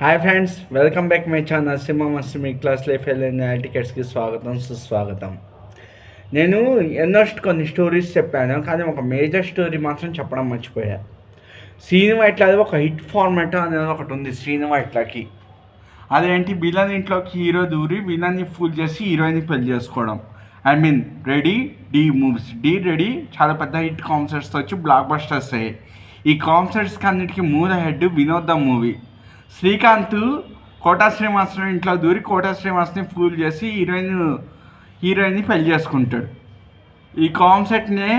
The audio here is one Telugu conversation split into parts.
Hi friends, welcome back my channel Simha మస్తు మీ క్లాస్ లైఫ్ వెళ్ళిన టికెట్స్కి స్వాగతం సుస్వాగతం. నేను ఎన్నో కొన్ని స్టోరీస్ చెప్పాను, కానీ ఒక మేజర్ స్టోరీ మాత్రం చెప్పడం మర్చిపోయా. శ్రీను వైట్లది ఒక హిట్ ఫార్మాట్ అనేది ఒకటి ఉంది శ్రీను వైట్లకి. అదేంటి, విలన్ ఇంట్లోకి హీరో దూరి విలన్ని ఫుల్ చేసి హీరోయిన్ని పెళ్లి చేసుకోవడం. Ready Dhee movies, D ready చాలా పెద్ద హిట్ కాన్సర్ట్స్ వచ్చి బ్లాక్ బస్టర్స్ అయ్యాయి. ఈ కాన్సర్ట్స్కి అన్నిటికీ మూల head Vinod the movie. Srikanth quota Srinivasarao ఇంట్లో దూరి కోటా శ్రీనివాస్ని ఫూల్ చేసి హీరోయిన్ని పెళ్లి చేసుకుంటాడు. ఈ కాన్సెప్ట్ని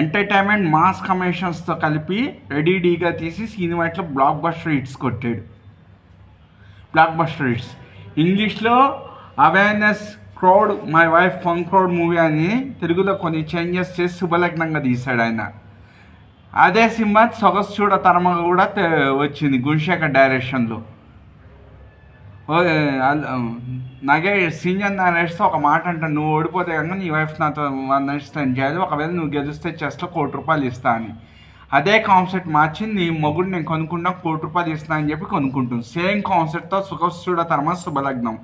ఎంటర్టైన్మెంట్ మాస్ కమర్షియల్స్తో కలిపి రెడీగా తీసి సినిమాట్లో బ్లాక్ బస్టర్ హిట్స్ కొట్టాడు. బ్లాక్ బస్టర్ హిట్స్ ఇంగ్లీష్లో awareness crowd my wife fun crowd movie అని తెలుగులో కొన్ని చేంజెస్ చేసి శుభలగ్నంగా తీశాడు ఆయన. అదే సినిమా సొగసు చూడ తరమ కూడా వచ్చింది గుణశేఖర్ డైరెక్షన్లో. నాగే సీనియర్ నరేష్తో ఒక మాట అంటాను, నువ్వు ఓడిపోతే కనుక నీ వైఫ్ నాతో 1 night spend చేయాలి, ఒకవేళ నువ్వు గెలిస్తే చెస్ట్లో ₹1,00,00,000 ఇస్తా అని. అదే కాన్సెప్ట్ మార్చి నీ మొగుడు నేను కొనుక్కుంటా ₹1,00,00,000 ఇస్తా అని చెప్పి కొనుక్కుంటుంది. సేమ్ కాన్సెప్ట్తో సొగసు చూడ తరమ శుభలగ్నం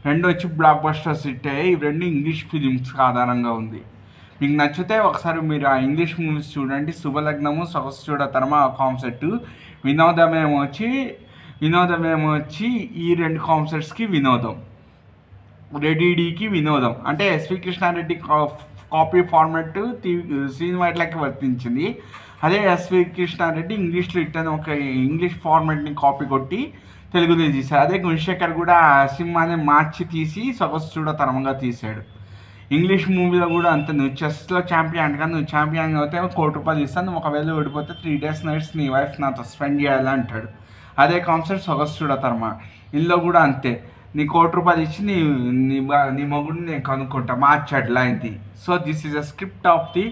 రెండు వచ్చి బ్లాక్ బస్టర్స్ హిట్ అయ్యాయి. ఇవి రెండు ఇంగ్లీష్ ఫిలిమ్స్కి ఆధారంగా ఉంది. మీకు నచ్చితే ఒకసారి మీరు ఆ ఇంగ్లీష్ మూవీస్ చూడండి. శుభలగ్నము సొగసు చూడ తరమ కాన్సెప్ట్, వినోదమేమో వచ్చి ఈ రెండు కాన్సెప్ట్స్కి వినోదం, రెడీకి వినోదం. అంటే SV Krishna Reddy copy format Srinu వైట్లకి వర్తించింది. అదే ఎస్వి కృష్ణారెడ్డి ఇంగ్లీష్లో ఇట్టని ఒక ఇంగ్లీష్ ఫార్మాట్ని కాపీ కొట్టి తెలుగులో తీశాడు. అదే గుణశేఖర్ కూడా ఆ సినిమాని మార్చి తీసి సొగసు చూడ తరమంగా తీశాడు. ఇంగ్లీష్ మూవీలో కూడా అంతే, నువ్వు చెస్లో ఛాంపియన్ కానీ నువ్వు ఛాంపియన్ అయితే ₹1,00,00,000 ఇస్తాను, నువ్వు ఒకవేళ ఓడిపోతే 3 days nights నీ వైఫ్ నాతో స్పెండ్ చేయాలి అంటాడు. అదే కాన్సెప్ట్ సొగసు చూడ తరమ. ఇందులో కూడా అంతే, నీ ₹1,00,00,000 ఇచ్చి నీ మొగుడిని నేను కనుక్కుంటా మార్చాడు లాంటి. So this is a script of the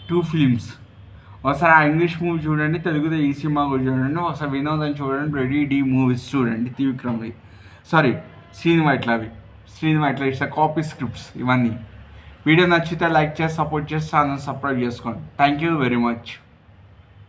2 films. ఒకసారి ఆ ఇంగ్లీష్ మూవీ చూడండి, తెలుగులో ఈ సినిమా కూడా చూడండి, ఒకసారి వినోదం చూడండి, రెడీ డీ మూవీస్ చూడండి, త్రివిక్రమ్వి Srinu Vaitla it's copy scripts ఇవన్నీ. వీడియో నచ్చితే లైక్ చేసి సపోర్ట్ చేసి ఛానల్ సబ్స్క్రైబ్ చేసుకోండి. Thank you very much.